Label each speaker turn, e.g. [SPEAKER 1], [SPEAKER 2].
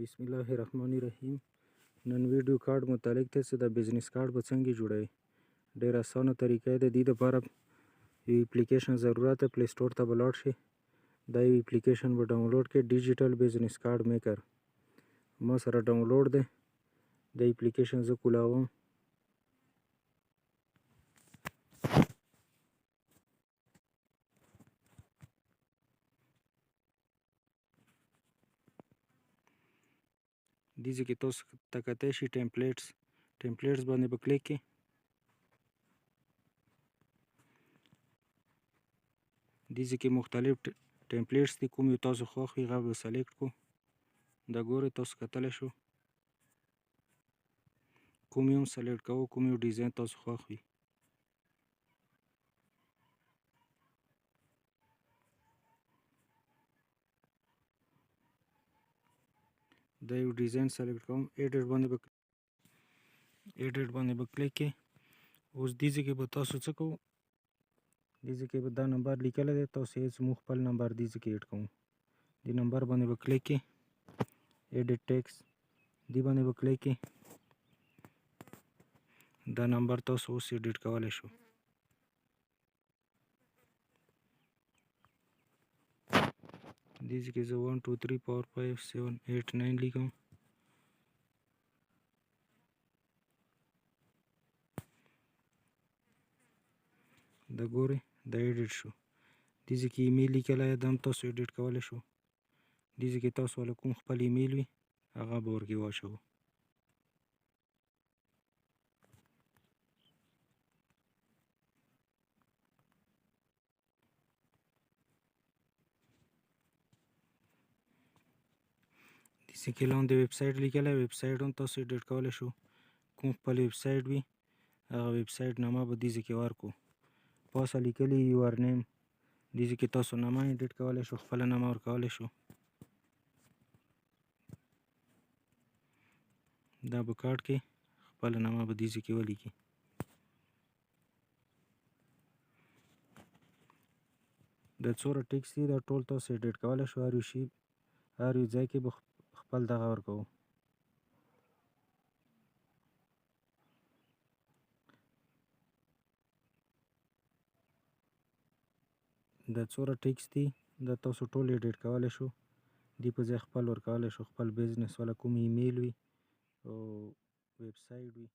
[SPEAKER 1] بسم الله الرحمن الرحیم. نن ویډیو کارت متعلق دی چې د بزنس کارت به څنګه جوړوي. ډېر اسانه طریقه ده. د دې لپاره یو اپلیکیشن ضرورت ده. پلی سټور ته به لاړ شي. دا یو اپلیکیشن به ډاونلوډ کړئ، ډیجیټل بزنس کارت میکر. ما سره ډاونلوډ دی. د اپلیکیشن زه کولاوم. دې ځای کې تاسو ته کتای شي ټمپلیټس باندې به کلیک کړئ. دې ځای کې مختلف ټمپلیټس دي، کوم یو تاسو خوښ وي هغه به سلیکټ کړو. دا ګورئ تاسو کتلی شو کوم یو سلیکټ کوو، کوم یو ډیزاین تاسو خوښ وي. دا یو ډیزاین سلیکټ کوم، ایډیټ باندې به کلیک کړئ. اوس دې ځای کې به تاسو څه کوو، دې ځای کې به دا نمبر لیکلی دی، تاسو یې زموږ خپل نمبر دې ځای کې ایډ کوو. دې نمبر باندې به کلیک کړئ، ایډیټ ټیکس دې باندې به کلیک کړئ. دا نمبر تاسو اوس ایډیټ کولی شو. دې ځای کې زه 1 2 3 4 5 7 8 9 لیکم. دا ګورئ دا ایډیټ شو. دې ځای کې ایمیل لیکلی دی، دا هم تاسو ایډیټ کولی شو. دې ځای کې تاسو والا کوم خپل ایمیل وي هغه به ورکې واچوو. دې ځای کې لاندې ویب سایټ لیکلی، ویب سایټ هم تاسو ایډیټ کولی شو. کوم خپل ویب سایټ وي هغه ویب سایټ نامه به دې ځای کې ورکړو. پاسه لیکلي یور نیم، دې ځای کې تاسو نامه ایډیټ کولی شو، خپله نامه ورکولی شو. دا به کارت کې خپله نامه به دې ځای کې ولیکي. دا څومره ټیکس دي دا ټول تاسو ایډیټ کولی شو. هر یو ځای کې به خپل دغه ورکوو. دا څومره ټیکس دي دا تاسو ټول ایډیټ کولی شو. دې په ځای خپل ورکولی شو، خپل بزنس والا کوم ایمیل وي او ویب سایټ وي.